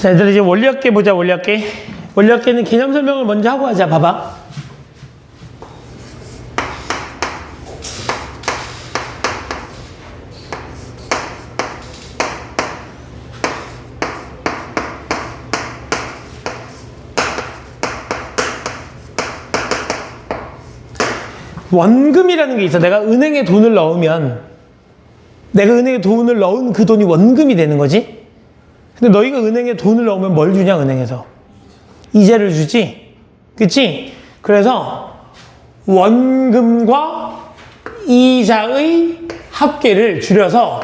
자, 얘들아, 이제 원리학계 보자, 원리학계. 원리학계는 개념 설명을 먼저 하고 하자, 봐봐. 원금이라는 게 있어. 내가 은행에 돈을 넣으면, 내가 은행에 돈을 넣은 그 돈이 원금이 되는 거지? 근데 너희가 은행에 돈을 넣으면 뭘 주냐, 은행에서? 이자를 주지? 그치? 그래서 원금과 이자의 합계를 줄여서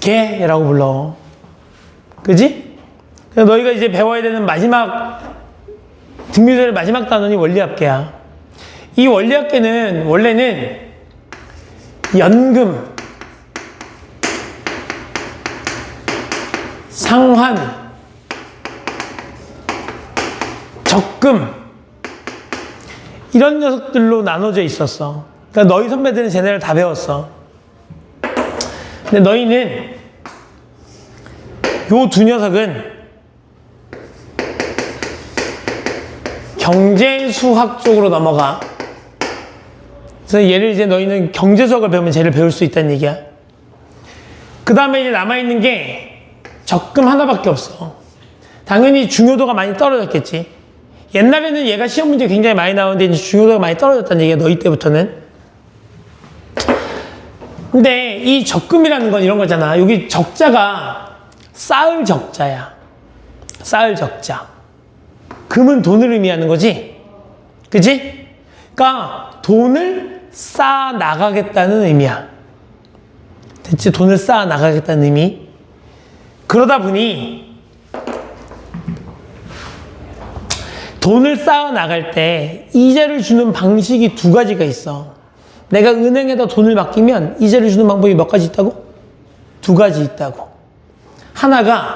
원리합계라고 불러. 그치? 그래서 너희가 이제 배워야 되는 마지막, 등비설의 마지막 단원이 원리합계야. 이 원리합계는 원래는 연금, 상환, 적금 이런 녀석들로 나눠져 있었어. 그러니까 너희 선배들은 쟤네를 다 배웠어. 근데 너희는 요 두 녀석은 경제수학 쪽으로 넘어가. 그래서 얘를 이제 너희는 경제수학을 배우면 쟤를 배울 수 있다는 얘기야. 그 다음에 이제 남아있는 게 적금 하나밖에 없어. 당연히 중요도가 많이 떨어졌겠지. 옛날에는 얘가 시험 문제 굉장히 많이 나오는데 이제 중요도가 많이 떨어졌다는 얘기야, 너희 때부터는. 근데 이 적금이라는 건 이런 거잖아. 여기 적자가 쌓을 적자야. 쌓을 적자. 금은 돈을 의미하는 거지. 그치? 그러니까 돈을 쌓아 나가겠다는 의미야. 됐지? 돈을 쌓아 나가겠다는 의미. 그러다 보니 돈을 쌓아 나갈 때 이자를 주는 방식이 두 가지가 있어. 내가 은행에다 돈을 맡기면 이자를 주는 방법이 몇 가지 있다고? 두 가지 있다고. 하나가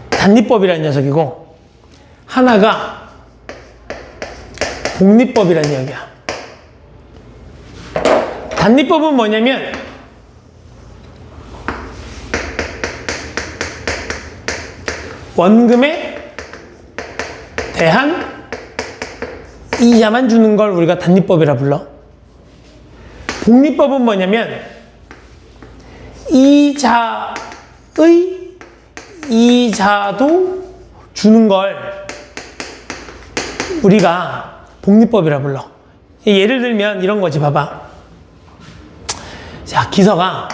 단리법이라는 녀석이고, 하나가 복리법이라는 이야기야. 단리법은 뭐냐면 원금에 대한 이자만 주는 걸 우리가 단리법이라 불러. 복리법은 뭐냐면 이자도 주는 걸 우리가 복리법이라 불러. 예를 들면 이런 거지, 봐봐. 자, 기서가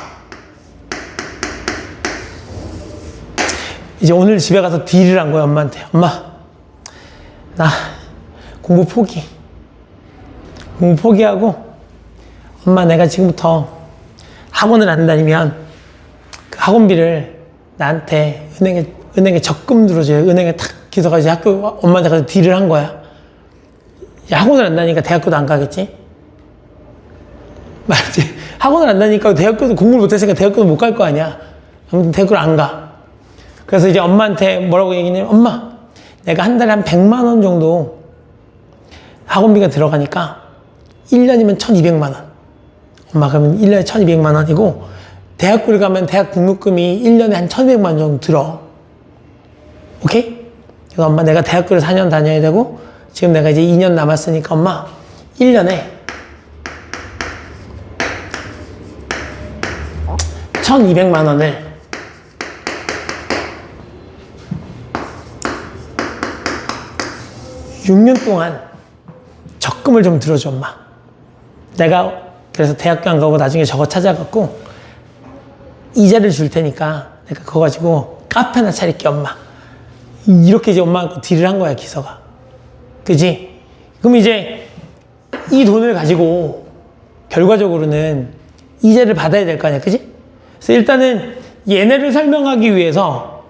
이제 오늘 집에 가서 딜을 한 거야, 엄마한테. 엄마, 나 공부 포기하고, 엄마, 내가 지금부터 학원을 안 다니면 그 학원비를 나한테 은행에 적금 들어줘요. 은행에 탁 기서가 이제 엄마한테 가서 딜을 한 거야. 이제 학원을 안 다니니까 대학교도 안 가겠지? 말이지. 학원을 안 다니니까 대학교도 공부를 못했으니까 대학교도 못 갈 거 아니야. 아무튼 대학교를 안 가. 그래서 이제 엄마한테 뭐라고 얘기냐면, 엄마, 내가 한 달에 한 100만 원 정도 학원비가 들어가니까 1년이면 1200만 원. 엄마, 그러면 1년에 1200만 원이고, 대학교를 가면 대학 등록금이 1년에 한 1200만 원 정도 들어. 오케이? 그래서 엄마, 내가 대학교를 4년 다녀야 되고, 지금 내가 이제 2년 남았으니까 엄마, 1년에 1200만 원을 6년 동안 적금을 좀 들어줘, 엄마. 내가 그래서 대학교 안 가고 나중에 저거 찾아갖고 이자를 줄 테니까 내가 그거 가지고 카페나 차릴게, 엄마. 이렇게 이제 엄마하고 딜을 한 거야, 기서가. 그지? 그럼 이제 이 돈을 가지고 결과적으로는 이자를 받아야 될 거 아니야, 그지? 그래서 일단은 얘네를 설명하기 위해서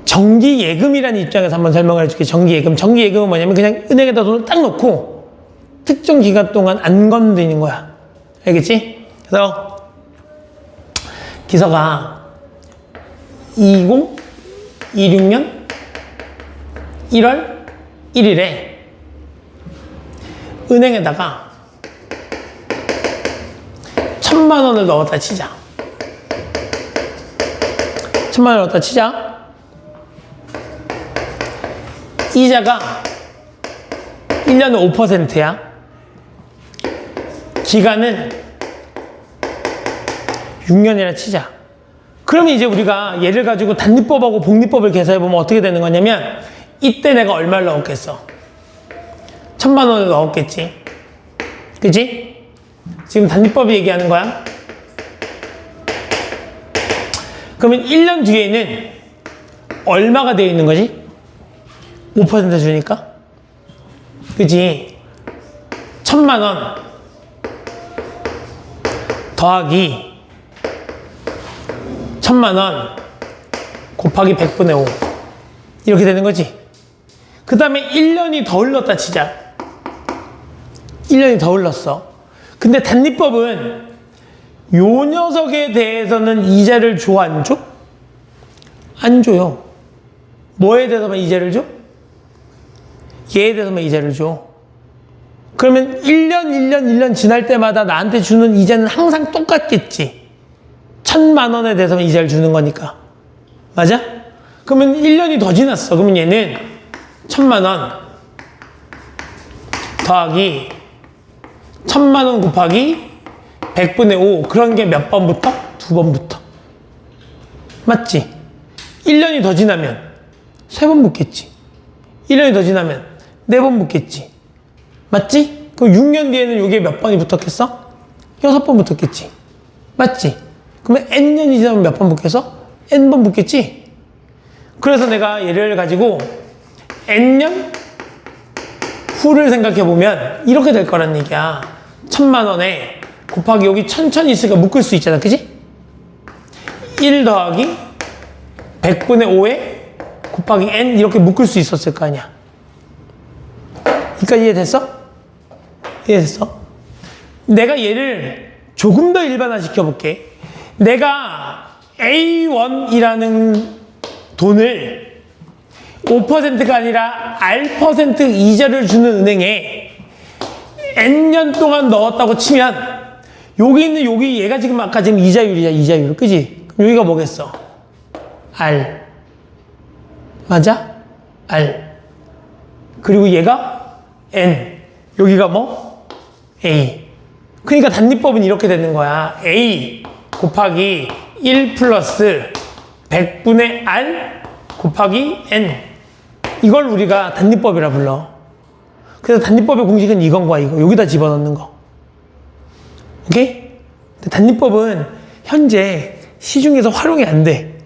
정기예금이라는 입장에서 한번 설명을 해줄게. 정기예금. 정기예금은 뭐냐면 그냥 은행에다 돈을 딱 넣고 특정 기간 동안 안 건드리는 거야. 알겠지? 그래서 기서가 2026년 1월 1일에 은행에다가 1,000만 원을 넣었다 치자. 1,000만 원을 넣었다 치자. 이자가 1년에 5%야. 기간은 6년이라 치자. 그러면 이제 우리가 얘를 가지고 단리법하고 복리법을 계산해보면 어떻게 되는 거냐면, 이때 내가 얼마를 넣었겠어? 1,000만 원을 넣었겠지. 그치? 지금 단리법이 얘기하는 거야. 그러면 1년 뒤에는 얼마가 되어 있는 거지? 5% 주니까? 그치? 1,000만 원 더하기 1,000만 원 곱하기 100분의 5 이렇게 되는 거지. 그 다음에 1년이 더 흘렀다 치자. 1년이 더 흘렀어. 근데 단리법은 요 녀석에 대해서는 이자를 줘, 안 줘? 안 줘요. 뭐에 대해서만 이자를 줘? 얘에 대해서만 이자를 줘. 그러면 1년 지날 때마다 나한테 주는 이자는 항상 똑같겠지. 1,000만 원에 대해서만 이자를 주는 거니까. 맞아? 그러면 1년이 더 지났어. 그러면 얘는 1,000만 원 더하기 1,000만 원 곱하기 100분의 5. 그런 게 몇 번부터? 2번부터. 맞지? 1년이 더 지나면 3번 붙겠지. 1년이 더 지나면 4번 붙겠지. 맞지? 그럼 6년 뒤에는 이게 몇 번이 붙었겠어? 6번 붙었겠지. 맞지? 그러면 n년이 지나면 몇 번 붙겠어? n번 붙겠지? 그래서 내가 얘를 가지고 n년 후를 생각해보면 이렇게 될 거란 얘기야. 1,000만 원에 곱하기 여기 1,000 있으니까 묶을 수 있잖아. 그지? 1 더하기 100분의 5에 곱하기 n 이렇게 묶을 수 있었을 거 아니야. 여기까지 이해됐어? 이해됐어? 내가 얘를 조금 더 일반화 시켜볼게. 내가 A1이라는 돈을 5%가 아니라 R% 이자를 주는 은행에 N년 동안 넣었다고 치면 여기 있는 여기 얘가 지금 아까 지금 이자율이야. 이자율. 그지? 그럼 여기가 뭐겠어? R. 맞아? R. 그리고 얘가 N. 여기가 뭐? A. 그러니까 단리법은 이렇게 되는 거야. A 곱하기 1 플러스 100분의 R 곱하기 N. 이걸 우리가 단리법이라 불러. 그래서 단리법의 공식은 이건과 이거. 여기다 집어넣는 거. 오케이? 근데 단리법은 현재 시중에서 활용이 안 돼.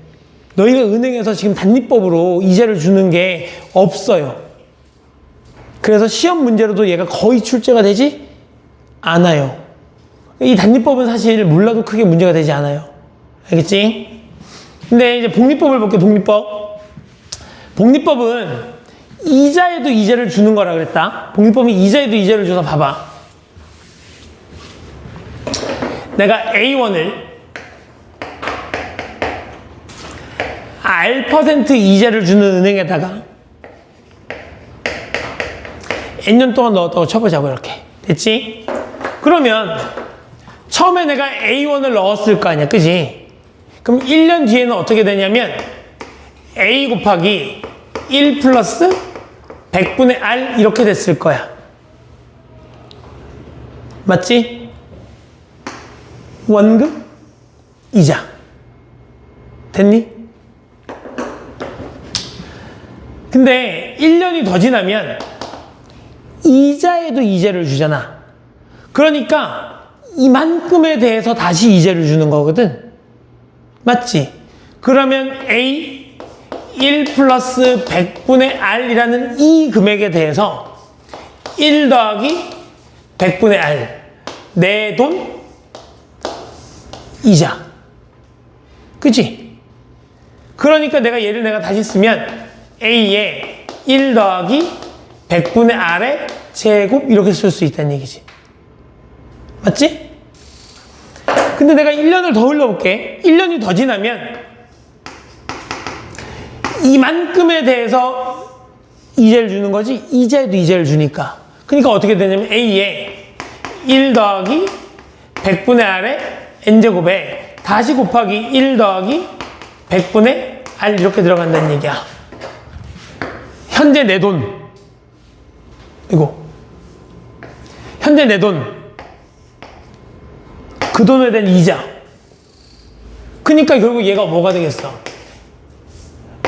너희가 은행에서 지금 단리법으로 이자를 주는 게 없어요. 그래서 시험 문제로도 얘가 거의 출제가 되지 않아요. 이 단리법은 사실 몰라도 크게 문제가 되지 않아요. 알겠지? 근데 이제 복리법을 볼게. 복리법. 복리법은 이자에도 이자를 주는 거라 그랬다. 복리법은 이자에도 이자를 줘서 봐봐. 내가 A1을 R% 이자를 주는 은행에다가 N년 동안 넣었다고 쳐보자고. 이렇게 됐지? 그러면 처음에 내가 A1을 넣었을 거 아니야. 그지? 그럼 1년 뒤에는 어떻게 되냐면 A 곱하기 1 플러스 100분의 R 이렇게 됐을 거야. 맞지? 원금 이자. 됐니? 근데 1년이 더 지나면 이자에도 이자를 주잖아. 그러니까 이만큼에 대해서 다시 이자를 주는 거거든. 맞지? 그러면 A 1 플러스 100분의 R이라는 이 금액에 대해서 1 더하기 100분의 R. 내 돈 이자. 그치? 그러니까 얘를 내가 다시 쓰면 A에 1 더하기 100분의 R의 제곱 이렇게 쓸 수 있다는 얘기지. 맞지? 근데 내가 1년을 더 흘려볼게. 1년이 더 지나면 이만큼에 대해서 이자를 주는 거지. 이자에도 이자를 주니까. 그러니까 어떻게 되냐면 A에 1 더하기 100분의 R에 N제곱에 다시 곱하기 1 더하기 100분의 R 이렇게 들어간다는 얘기야. 현재 내 돈. 이거. 현재 내 돈. 그 돈에 대한 이자. 그러니까 결국 얘가 뭐가 되겠어?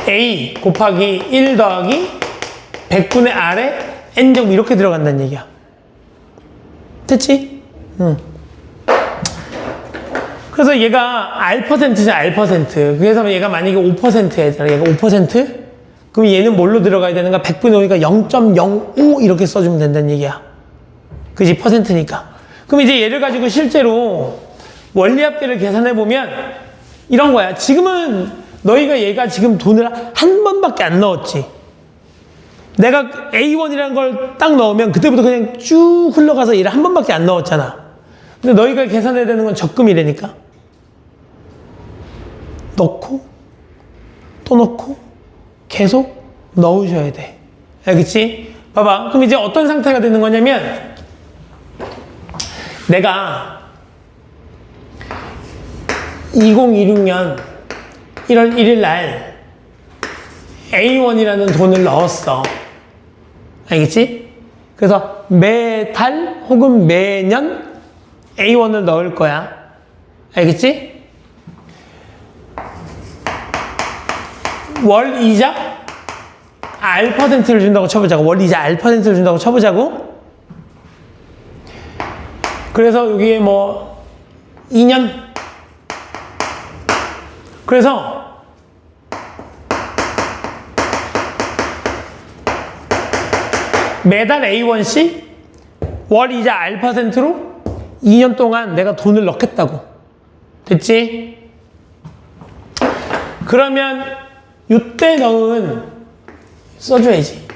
A 곱하기 1 더하기 100분의 R에 N제곱 이렇게 들어간다는 얘기야. 됐지? 응. 그래서 얘가 R%잖아, R%. 그래서 얘가 만약에 5%잖아. 얘가 5%? 그럼 얘는 뭘로 들어가야 되는가? 100분의 5니까 0.05 이렇게 써주면 된다는 얘기야. 그지? %니까. 그럼 이제 얘를 가지고 실제로 원리합계를 계산해보면 이런 거야. 지금은 너희가 얘가 지금 돈을 한 번밖에 안 넣었지. 내가 A1이라는 걸 딱 넣으면 그때부터 그냥 쭉 흘러가서 얘를 한 번밖에 안 넣었잖아. 근데 너희가 계산해야 되는 건 적금이라니까. 넣고 또 넣고 계속 넣으셔야 돼. 알겠지? 봐봐. 그럼 이제 어떤 상태가 되는 거냐면 내가 2026년 1월 1일 날 A1이라는 돈을 넣었어. 알겠지? 그래서 매달 혹은 매년 A1을 넣을 거야. 알겠지? 월 이자 R%를 준다고 쳐보자고. 월 이자 R%를 준다고 쳐보자고. 그래서 여기에 뭐 2년. 그래서 매달 A1씩 월 이자 R%로 2년 동안 내가 돈을 넣겠다고. 됐지? 그러면 이때 넣은 써줘야지.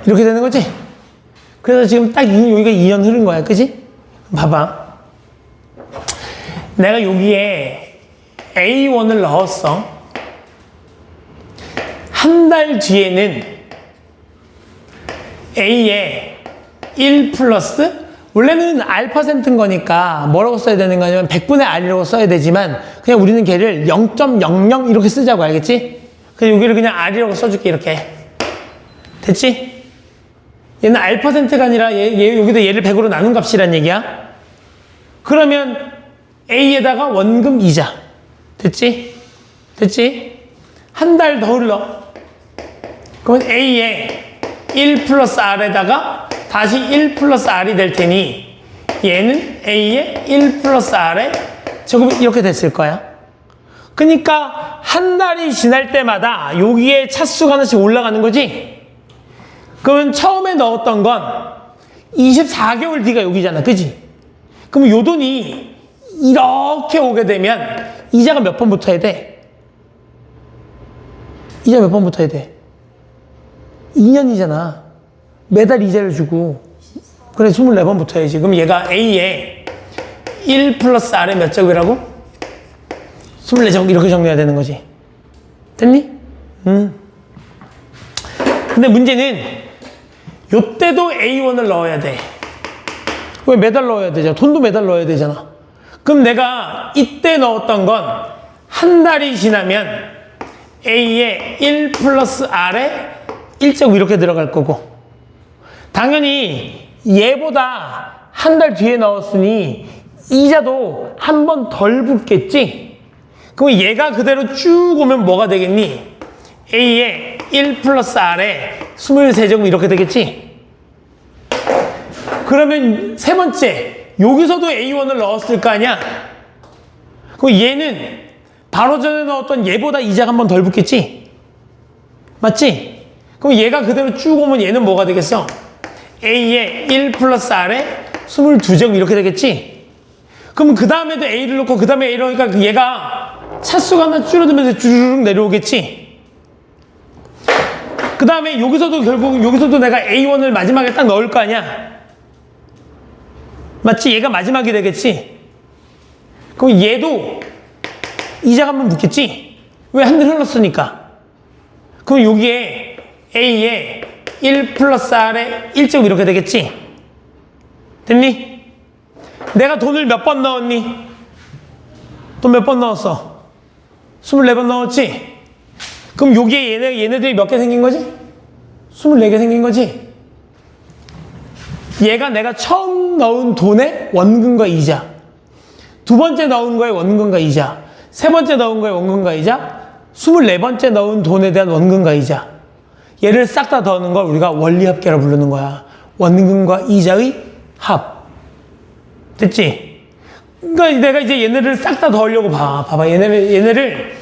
이렇게 되는 거지? 그래서 지금 딱 여기가 2년 흐른 거야. 그지? 봐봐. 내가 여기에 A1을 넣었어. 한 달 뒤에는 A에 1 플러스 원래는 R%인 거니까 뭐라고 써야 되는 거냐면 100분의 R이라고 써야 되지만 그냥 우리는 걔를 0.00 이렇게 쓰자고. 알겠지? 그래서 여기를 그냥 R이라고 써줄게. 이렇게. 됐지? 얘는 R%가 아니라 여기다 얘를 100으로 나눈 값이란 얘기야. 그러면 A에다가 원금 이자. 됐지? 됐지? 한 달 더 흘러. 그러면 A에 1 플러스 R에다가 다시 1 플러스 R이 될 테니 얘는 A에 1 플러스 R에 조금 이렇게 됐을 거야. 그러니까 한 달이 지날 때마다 여기에 차수가 하나씩 올라가는 거지? 그러면 처음에 넣었던 건 24개월 뒤가 여기잖아. 그지? 그럼 요 돈이 이렇게 오게 되면 이자가 몇 번 붙어야 돼? 이자 몇 번 붙어야 돼? 2년이잖아. 매달 이자를 주고. 그래, 24번 붙어야지. 그럼 얘가 A에 1 플러스 R의 몇 제곱이라고? 24제곱 이렇게 정리해야 되는 거지. 됐니? 근데 문제는 요때도 A1을 넣어야 돼. 왜 매달 넣어야 되잖아. 돈도 매달 넣어야 되잖아. 그럼 내가 이때 넣었던 건 한 달이 지나면 A에 1 플러스 R에 1제곱 이렇게 들어갈 거고 당연히 얘보다 한 달 뒤에 넣었으니 이자도 한 번 덜 붙겠지? 그럼 얘가 그대로 쭉 오면 뭐가 되겠니? A에 1 플러스 R에 23제곱 이렇게 되겠지? 그러면 세 번째, 여기서도 A1을 넣었을 거 아니야? 그럼 얘는 바로 전에 넣었던 얘보다 이자가 한 번 덜 붙겠지? 맞지? 그럼 얘가 그대로 쭉 오면 얘는 뭐가 되겠어? A에 1 플러스 R에 22제곱 이렇게 되겠지? 그럼 그 다음에도 A를 넣고 그 다음에 A를 넣으니까 얘가 차수가 하나 줄어들면서 주르륵 내려오겠지. 그 다음에 여기서도 결국 여기서도 내가 A1을 마지막에 딱 넣을 거 아니야. 맞지? 얘가 마지막이 되겠지. 그럼 얘도 이자가 한번 붙겠지. 왜 한 대 흘렀으니까. 그럼 여기에 A에 1 플러스 R에 1제곱 이렇게 되겠지. 됐니? 내가 돈을 몇 번 넣었니? 돈 몇 번 넣었어? 24번 넣었지? 그럼 여기에 얘네들이 몇 개 생긴 거지? 24개 생긴 거지? 얘가 내가 처음 넣은 돈의 원금과 이자, 두 번째 넣은 거의 원금과 이자, 세 번째 넣은 거의 원금과 이자, 24번째 넣은 돈에 대한 원금과 이자. 얘를 싹 다 더하는 걸 우리가 원리합계라 부르는 거야. 원금과 이자의 합. 됐지? 그러니까 내가 이제 얘네를 싹 다 더하려고 봐봐. 얘네를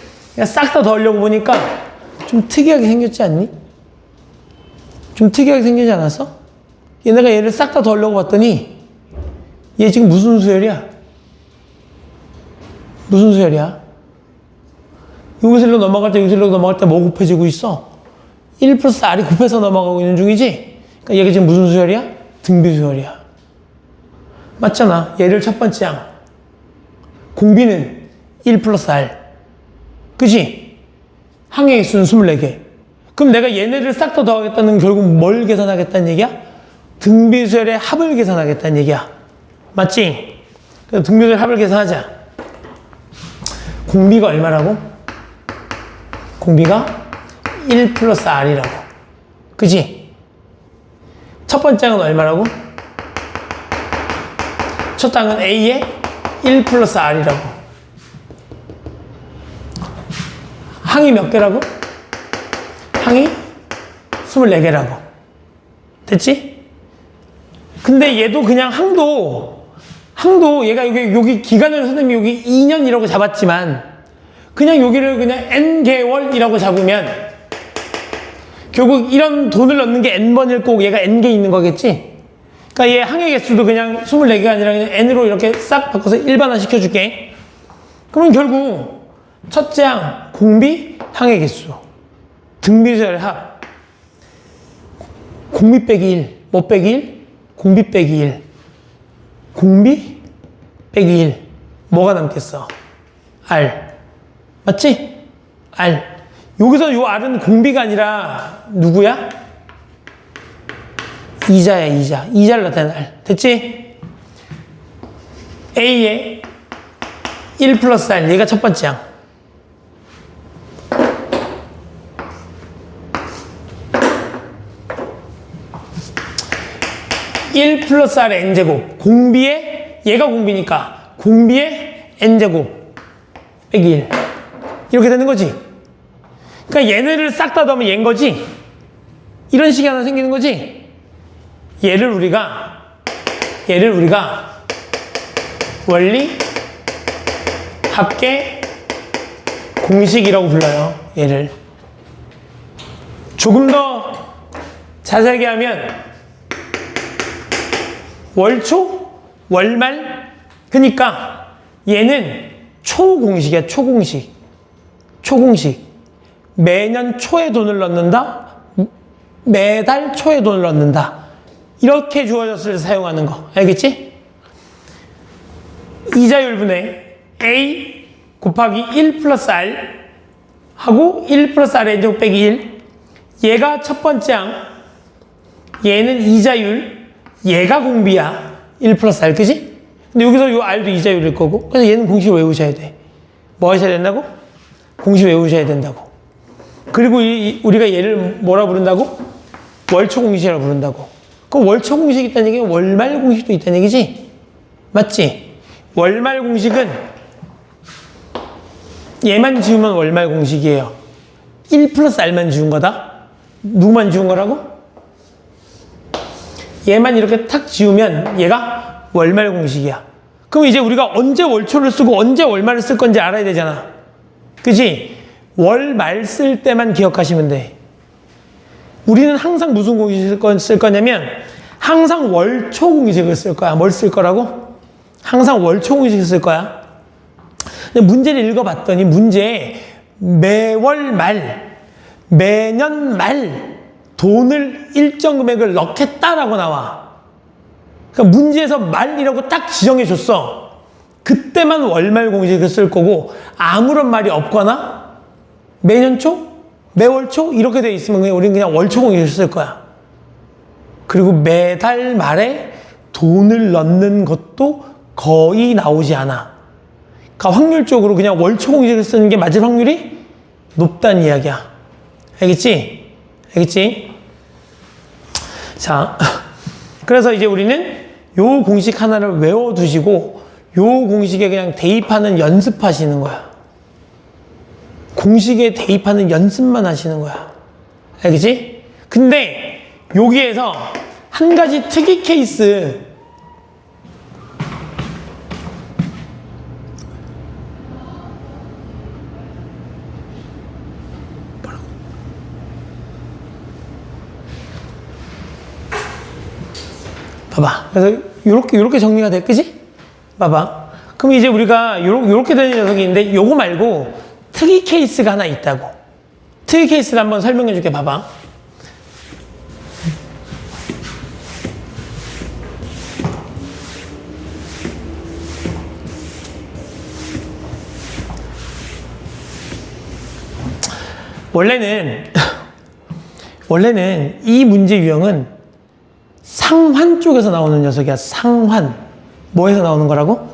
싹 다 더하려고 보니까 좀 특이하게 생겼지 않니? 좀 특이하게 생기지 않았어? 얘네가 얘를 싹 다 더하려고 봤더니 얘 지금 무슨 수열이야? 무슨 수열이야? 여기서로 넘어갈 때 여기서로 넘어갈 때 뭐 곱해지고 있어? 1 플러스 R이 곱해서 넘어가고 있는 중이지? 그러니까 얘가 지금 무슨 수열이야? 등비 수열이야. 맞잖아. 얘를 첫 번째 항. 공비는 1 플러스 R. 그치? 항의 개수는 24개. 그럼 내가 얘네를 싹 다 더하겠다는 결국 뭘 계산하겠다는 얘기야? 등비수열의 합을 계산하겠다는 얘기야. 맞지? 그래서 등비수열 합을 계산하자. 공비가 얼마라고? 공비가 1 플러스 R이라고. 그치? 첫 번째 항은 얼마라고? 첫 항은 A에 1 플러스 R이라고. 항이 몇 개라고? 항이 24개라고. 됐지? 근데 얘도 그냥 항도 얘가 여기 기간을 선생님이 여기 2년이라고 잡았지만 그냥 여기를 그냥 N개월이라고 잡으면 결국 이런 돈을 넣는 게 N번일 거고 얘가 N개 있는 거겠지? 그러니까 얘 항의 개수도 그냥 24개가 아니라 그냥 N으로 이렇게 싹 바꿔서 일반화 시켜줄게. 그러면 결국 첫째 항, 공비, 항의 개수. 등비수열의 합. 공비 빼기 1. 뭐 빼기 1? 공비 빼기 1. 공비 빼기 1. 뭐가 남겠어? R. 맞지? R. 여기서 요 R은 공비가 아니라 누구야? 이자야, 이자. 이자를 나타내는 R. 됐지? A에 1 플러스 R. 얘가 첫 번째 항. (1 플러스 R의 N제곱). 공비에, 얘가 공비니까 공비에 N제곱 빼기 1. 이렇게 되는 거지. 그러니까 얘네를 싹 다 더하면 얘인 거지. 이런 식이 하나 생기는 거지. 얘를 우리가 원리 합계 공식이라고 불러요. 얘를 조금 더 자세하게 하면 월초, 월말. 그러니까 얘는 초공식이야. 초공식. 매년 초에 돈을 넣는다. 매달 초에 돈을 넣는다. 이렇게 주어졌을 때 사용하는 거. 알겠지? 이자율분의 A 곱하기 1 플러스 R 하고 1 플러스 R의 제곱 빼기 1. 얘가 첫 번째 항. 얘는 이자율. 얘가 공비야. 1 플러스 R. 그지? 근데 여기서 요 R도 이자율일 거고. 그래서 얘는 공식 외우셔야 돼. 뭐 하셔야 된다고? 공식 외우셔야 된다고. 그리고 우리가 얘를 뭐라 부른다고? 월초 공식이라고 부른다고. 그 월초 공식이 있다는 얘기는 월말 공식도 있다는 얘기지? 맞지? 월말 공식은 얘만 지우면 월말 공식이에요. 1 플러스 R만 지운 거다. 누구만 지운 거라고? 얘만 이렇게 탁 지우면 얘가 월말 공식이야. 그럼 이제 우리가 언제 월초를 쓰고 언제 월말을 쓸 건지 알아야 되잖아. 그치? 월말 쓸 때만 기억하시면 돼. 우리는 항상 무슨 공식을 쓸 거냐면 항상 월초 공식을 쓸 거야. 뭘 쓸 거라고? 항상 월초 공식을 쓸 거야. 근데 문제를 읽어봤더니 문제에 매월 말, 매년 말 돈을 일정 금액을 넣겠다라고 나와. 그러니까 문제에서 말이라고 딱 지정해 줬어. 그때만 월말 공식을 쓸 거고 아무런 말이 없거나 매년 초, 매월 초 이렇게 돼 있으면 우리는 그냥 월초 공식을 쓸 거야. 그리고 매달 말에 돈을 넣는 것도 거의 나오지 않아. 그러니까 확률적으로 그냥 월초 공식을 쓰는 게 맞을 확률이 높다는 이야기야. 알겠지? 알겠지? 자, 그래서 이제 우리는 요 공식 하나를 외워두시고 요 공식에 그냥 대입하는 연습하시는 거야. 공식에 대입하는 연습만 하시는 거야. 알겠지? 근데 여기에서 한 가지 특이 케이스, 봐봐. 그래서 요렇게 정리가 돼. 그지? 봐봐. 그럼 이제 우리가 요렇게 되는 녀석이 있는데 요거 말고 특이 케이스가 하나 있다고. 특이 케이스를 한번 설명해 줄게. 봐봐. 원래는 이 문제 유형은 상환 쪽에서 나오는 녀석이야. 상환. 뭐에서 나오는 거라고?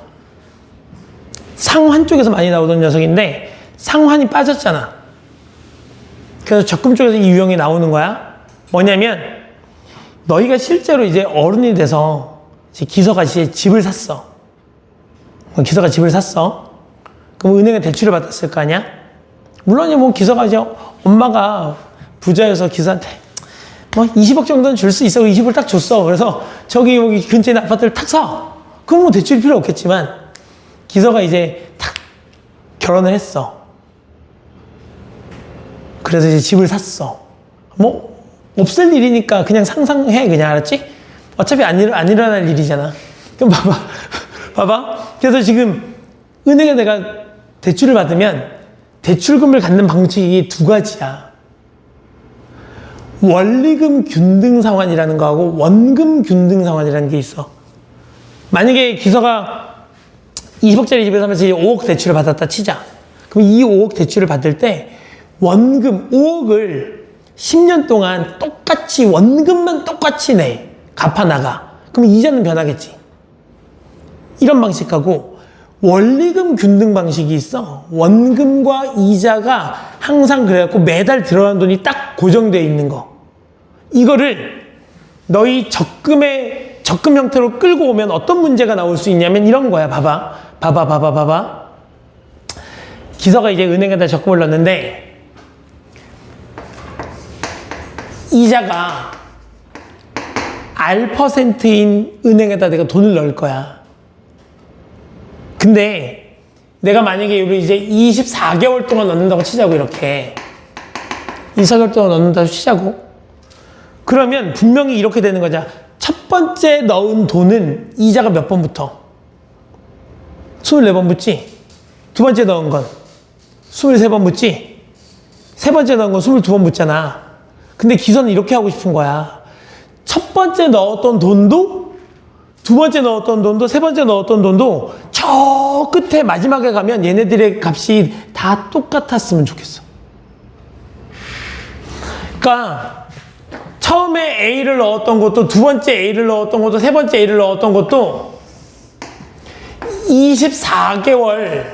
상환 쪽에서 많이 나오던 녀석인데 상환이 빠졌잖아. 그래서 적금 쪽에서 이 유형이 나오는 거야. 뭐냐면 너희가 실제로 이제 어른이 돼서 이제 기서가 이제 집을 샀어. 기서가 집을 샀어. 그럼 은행에 대출을 받았을 거 아니야? 물론 뭐 기서가 이제 엄마가 부자여서 기서한테 뭐 20억 정도는 줄 수 있어. 20을 딱 줬어. 그래서 여기 근처에 있는 아파트를 탁 사. 그럼 뭐 대출이 필요 없겠지만 기서가 이제 탁 결혼을 했어. 그래서 이제 집을 샀어. 뭐 없을 일이니까 그냥 상상해. 그냥 알았지? 어차피 안 일어날 일이잖아. 그럼 봐봐. 그래서 지금 은행에 내가 대출을 받으면 대출금을 갖는 방식이 두 가지야. 원리금 균등 상환이라는 거하고 원금 균등 상환이라는 게 있어. 만약에 기서가 20억짜리 집을 사면서 5억 대출을 받았다 치자. 그럼 이 5억 대출을 받을 때 원금 5억을 10년 동안 똑같이 원금만 똑같이 내. 갚아나가. 그럼 이자는 변하겠지. 이런 방식하고 원리금 균등 방식이 있어. 원금과 이자가 항상 그래갖고 매달 들어가는 돈이 딱 고정되어 있는 거. 이거를 너희 적금 형태로 끌고 오면 어떤 문제가 나올 수 있냐면 이런 거야. 봐봐. 기서가 이제 은행에다 적금을 넣었는데 이자가 R%인 은행에다 내가 돈을 넣을 거야. 근데 내가 만약에 이제 24개월 동안 넣는다고 치자고. 이렇게 24개월 동안 넣는다고 치자고. 그러면 분명히 이렇게 되는 거죠. 첫 번째 넣은 돈은 이자가 몇 번 붙어? 24번 붙지? 두 번째 넣은 건 23번 붙지? 세 번째 넣은 건 22번 붙잖아. 근데 기서는 이렇게 하고 싶은 거야. 첫 번째 넣었던 돈도, 두 번째 넣었던 돈도, 세 번째 넣었던 돈도 저 끝에 마지막에 가면 얘네들의 값이 다 똑같았으면 좋겠어. 그러니까 처음에 A를 넣었던 것도, 두 번째 A를 넣었던 것도, 세 번째 A를 넣었던 것도 24개월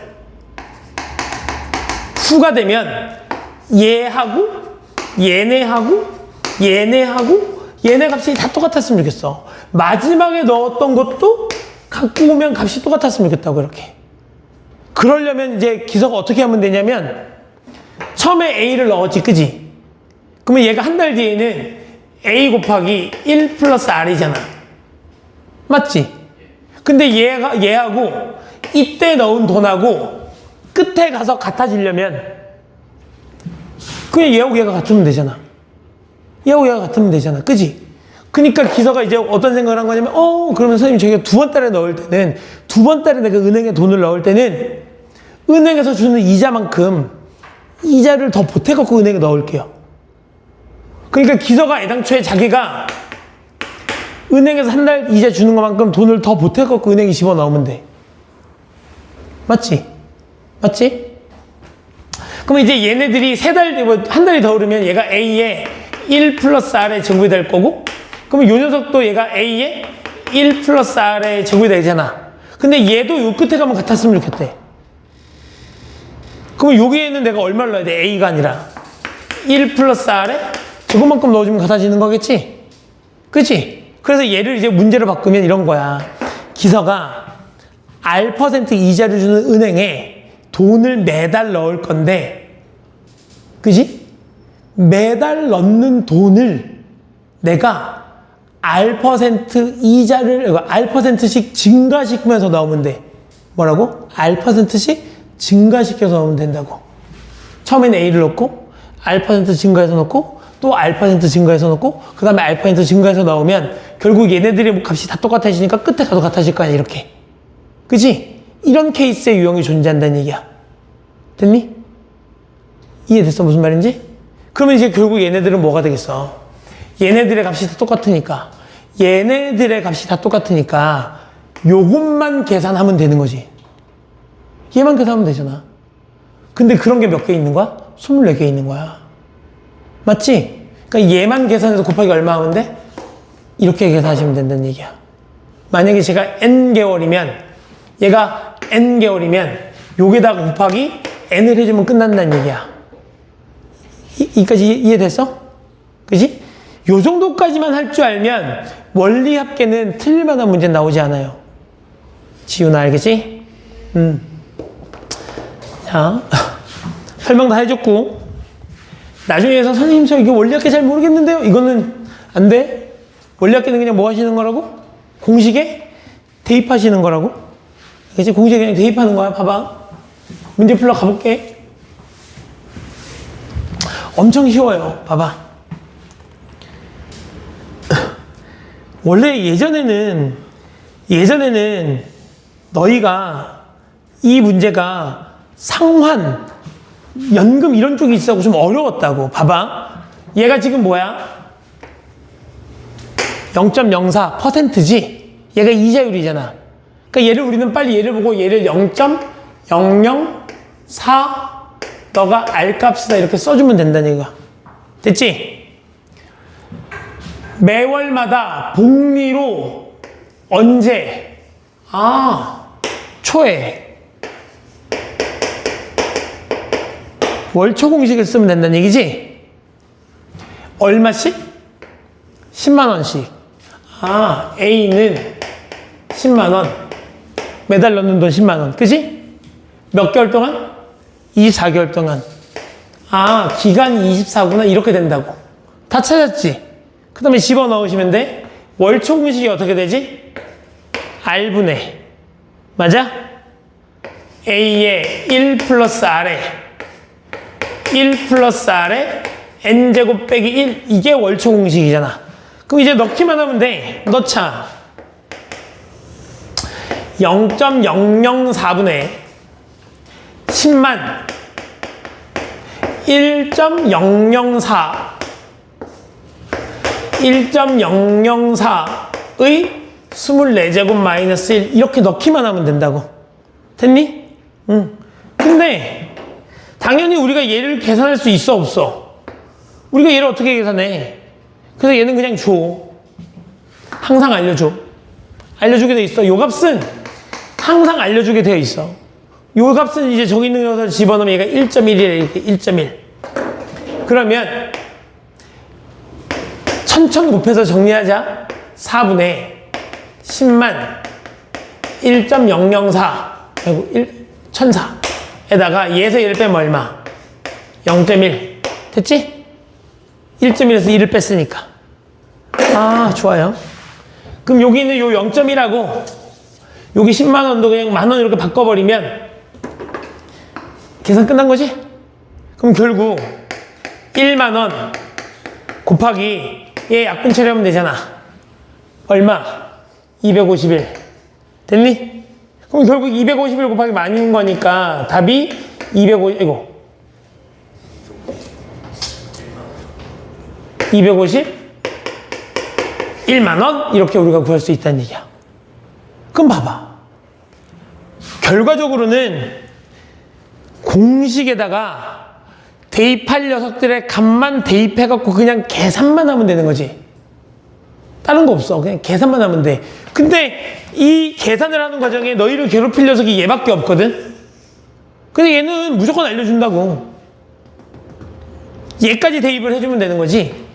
후가 되면 얘하고 얘네하고 얘네 값이 다 똑같았으면 좋겠어. 마지막에 넣었던 것도 갖고 오면 값이 똑같았으면 좋겠다고. 이렇게. 그러려면 이제 기서가 어떻게 하면 되냐면 처음에 A를 넣었지. 그지? 그러면 얘가 한 달 뒤에는 A 곱하기 1 플러스 R이잖아. 맞지? 근데 얘하고 이때 넣은 돈하고 끝에 가서 같아지려면 그냥 얘하고 얘가 같으면 되잖아. 얘하고 얘가 같으면 되잖아. 그지? 그러니까 기서가 이제 어떤 생각을 한 거냐면, 그러면 선생님 저희가 두 번 달에 넣을 때는, 두 번 달에 내가 은행에 돈을 넣을 때는 은행에서 주는 이자만큼 이자를 더 보태갖고 은행에 넣을게요. 그러니까 기서가 애당초에 자기가 은행에서 한 달 이자 주는 것만큼 돈을 더 보태갖고 은행에 집어넣으면 돼. 맞지? 맞지? 그럼 이제 얘네들이 한 달이 더 오르면 얘가 A에 1 플러스 R의 제곱이 될 거고, 그러면 요 녀석도 얘가 A에 1 플러스 R의 제곱이 되잖아. 근데 얘도 요 끝에 가면 같았으면 좋겠대. 그러면 여기에는 내가 얼마를 넣어야 돼? A가 아니라 1 플러스 R에 제곱만큼 넣어주면 같아지는 거겠지? 그치? 그래서 얘를 이제 문제로 바꾸면 이런 거야. 기서가 R% 이자를 주는 은행에 돈을 매달 넣을 건데, 그지? 매달 넣는 돈을 내가 R% 이자를, R%씩 증가시키면서 넣으면 돼. 뭐라고? R%씩 증가시켜서 넣으면 된다고. 처음에는 A를 넣고, R% 증가해서 넣고, 또 R% 증가해서 넣고, 그 다음에 R% 증가해서 넣으면 결국 얘네들의 값이 다 똑같아지니까 끝에 가도 같아질 거 아니야, 이렇게. 그치? 이런 케이스의 유형이 존재한다는 얘기야. 됐니? 이해됐어? 무슨 말인지? 그러면 이제 결국 얘네들은 뭐가 되겠어? 얘네들의 값이 다 똑같으니까. 얘네들의 값이 다 똑같으니까 요것만 계산하면 되는 거지. 얘만 계산하면 되잖아. 근데 그런 게 몇 개 있는 거야? 24개 있는 거야. 맞지? 그러니까 얘만 계산해서 곱하기 얼마 하면 돼? 이렇게 계산하시면 된다는 얘기야. 만약에 제가 N개월이면, 얘가 N개월이면 여기다가 곱하기 N을 해주면 끝난다는 얘기야. 이까지 이해됐어? 그지? 요 정도까지만 할 줄 알면 원리 합계는 틀릴 만한 문제는 나오지 않아요. 지훈아, 알겠지? 자, 설명 다 해줬고, 나중에서 선생님 저 이게 원리 합계 잘 모르겠는데요? 이거는 안 돼. 원리 합계는 그냥 뭐 하시는 거라고? 공식에 대입하시는 거라고? 알겠지? 공식에 그냥 대입하는 거야. 봐봐. 문제 풀러 가볼게. 엄청 쉬워요. 봐봐. 원래 예전에는 너희가 이 문제가 상환, 연금 이런 쪽이 있어서 좀 어려웠다고. 봐봐. 얘가 지금 뭐야? 0.04%지? 얘가 이자율이잖아. 그러니까 얘를 우리는 빨리 얘를 보고 얘를 0.004 너가 R값이다 이렇게 써주면 된다는 얘기야. 됐지? 매월마다 복리로 언제? 초에 월초 공식을 쓰면 된다는 얘기지? 얼마씩? 10만 원씩. A는 10만 원. 매달 넣는 돈 10만 원. 그지? 몇 개월 동안? 24개월 동안. 기간이 24구나. 이렇게 된다고. 다 찾았지? 그 다음에 집어넣으시면 돼. 월초 공식이 어떻게 되지? R분의. 맞아? A의 1 플러스 R에 1 플러스 R에 N제곱 빼기 1. 이게 월초 공식이잖아. 그럼 이제 넣기만 하면 돼. 넣자. 0.004분의 10만 1.004 1.004의 24제곱 마이너스 1 이렇게 넣기만 하면 된다고. 됐니? 근데 당연히 우리가 얘를 계산할 수 있어 없어? 우리가 얘를 어떻게 계산해? 그래서 얘는 그냥 줘. 항상 알려줘. 알려주게 돼 있어. 요 값은 항상 알려주게 되어 있어. 요 값은 이제 저기 있는 것을 집어넣으면 얘가 1.1이래. 이렇게 1.1. 그러면 천천 곱해서 정리하자. 4분의 10만 1.004 아이고 1004에다가 얘에서 1을 빼면 얼마? 0.1 됐지? 1.1에서 1을 뺐으니까. 좋아요. 그럼 여기는 요 0.1하고 여기 10만 원도 그냥 만 원 이렇게 바꿔버리면 계산 끝난 거지? 그럼 결국 1만 원 곱하기 얘 약분 처리하면 되잖아. 얼마? 251. 됐니? 그럼 결국 251 곱하기 만인 거니까 답이 250, 이거. 251만 원? 이렇게 우리가 구할 수 있다는 얘기야. 그럼 봐봐. 결과적으로는 공식에다가 대입할 녀석들의 값만 대입해갖고 그냥 계산만 하면 되는 거지. 다른 거 없어. 그냥 계산만 하면 돼. 근데 이 계산을 하는 과정에 너희를 괴롭힐 녀석이 얘밖에 없거든. 근데 얘는 무조건 알려준다고. 얘까지 대입을 해주면 되는 거지.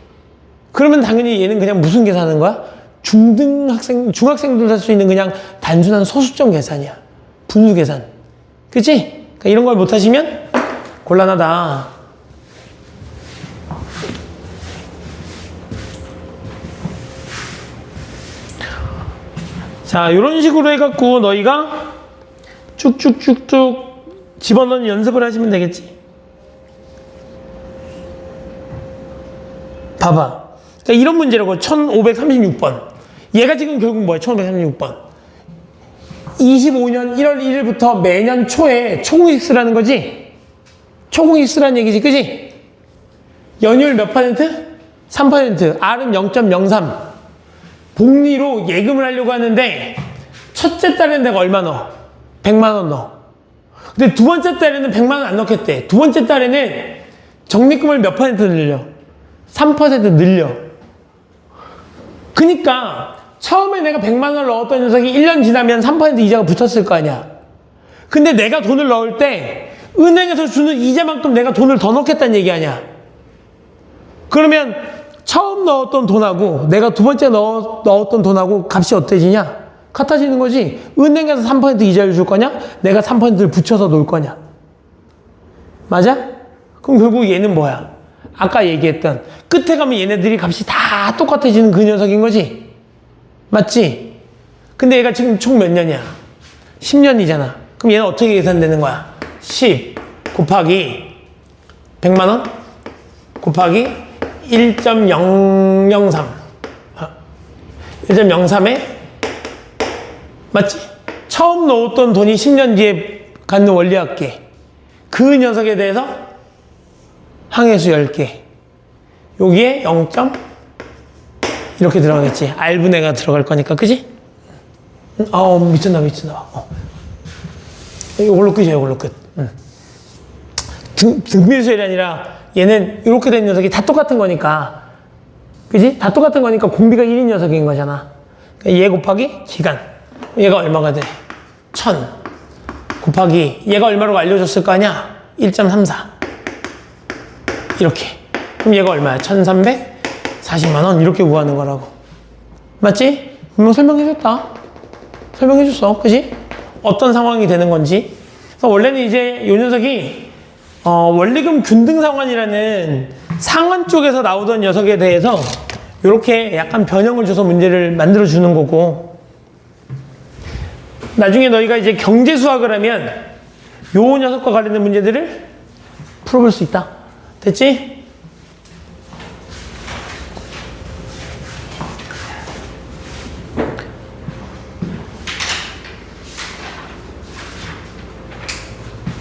그러면 당연히 얘는 그냥 무슨 계산하는 거야? 중학생들 할 수 있는 그냥 단순한 소수점 계산이야. 분수 계산. 그치? 그러니까 이런 걸 못하시면 곤란하다. 자, 이런 식으로 해갖고 너희가 쭉쭉쭉쭉 집어넣는 연습을 하시면 되겠지. 봐봐. 그러니까 이런 문제라고 1536번. 얘가 지금 결국 뭐야? 1536번. 25년 1월 1일부터 매년 초에 초공식 쓰라는 거지? 초공식 쓰라는 얘기지, 그지? 연율 몇 %? 3%. R은 0.03. 복리로 예금을 하려고 하는데 첫째 달에는 내가 얼마 넣어? 100만 원 넣어. 근데 두 번째 달에는 100만 원 안 넣겠대. 두 번째 달에는 적립금을 몇 % 늘려? 3% 늘려. 그니까 처음에 내가 100만 원을 넣었던 녀석이 1년 지나면 3% 이자가 붙었을 거 아니야. 근데 내가 돈을 넣을 때 은행에서 주는 이자만큼 내가 돈을 더 넣겠다는 얘기 아니야. 그러면 처음 넣었던 돈하고 내가 두 번째 넣었던 돈하고 값이 어때지냐? 같아지는 거지. 은행에서 3% 이자를 줄 거냐? 내가 3%를 붙여서 놓을 거냐? 맞아? 그럼 결국 얘는 뭐야? 아까 얘기했던 끝에 가면 얘네들이 값이 다 똑같아지는 그 녀석인 거지? 맞지? 근데 얘가 지금 총 몇 년이야? 10년이잖아. 그럼 얘는 어떻게 계산되는 거야? 10 곱하기 100만 원 곱하기 1.003 1.03에 맞지? 처음 넣었던 돈이 10년 뒤에 갖는 원리할게. 그 녀석에 대해서 항해수 10개. 여기에 0. 이렇게 들어가겠지. R분해가 들어갈 거니까, 그지? 미쳤나. 이걸로 끝이야, 이걸로 끝. 등비수열이 아니라 얘는 이렇게 된 녀석이 다 똑같은 거니까. 그지? 다 똑같은 거니까 공비가 1인 녀석인 거잖아. 그러니까 얘 곱하기 기간. 얘가 얼마가 돼? 1000 곱하기 얘가 얼마라고 알려줬을 거 아니야? 1.34 이렇게. 그럼 얘가 얼마야? 1340만 원 이렇게 구하는 거라고. 맞지? 분명 설명해줬다. 설명해줬어. 그지? 어떤 상황이 되는 건지. 그래서 원래는 이제 이 녀석이 원리금 균등 상환이라는 상환 쪽에서 나오던 녀석에 대해서 이렇게 약간 변형을 줘서 문제를 만들어 주는 거고, 나중에 너희가 이제 경제 수학을 하면 요 녀석과 관련된 문제들을 풀어볼 수 있다. 됐지?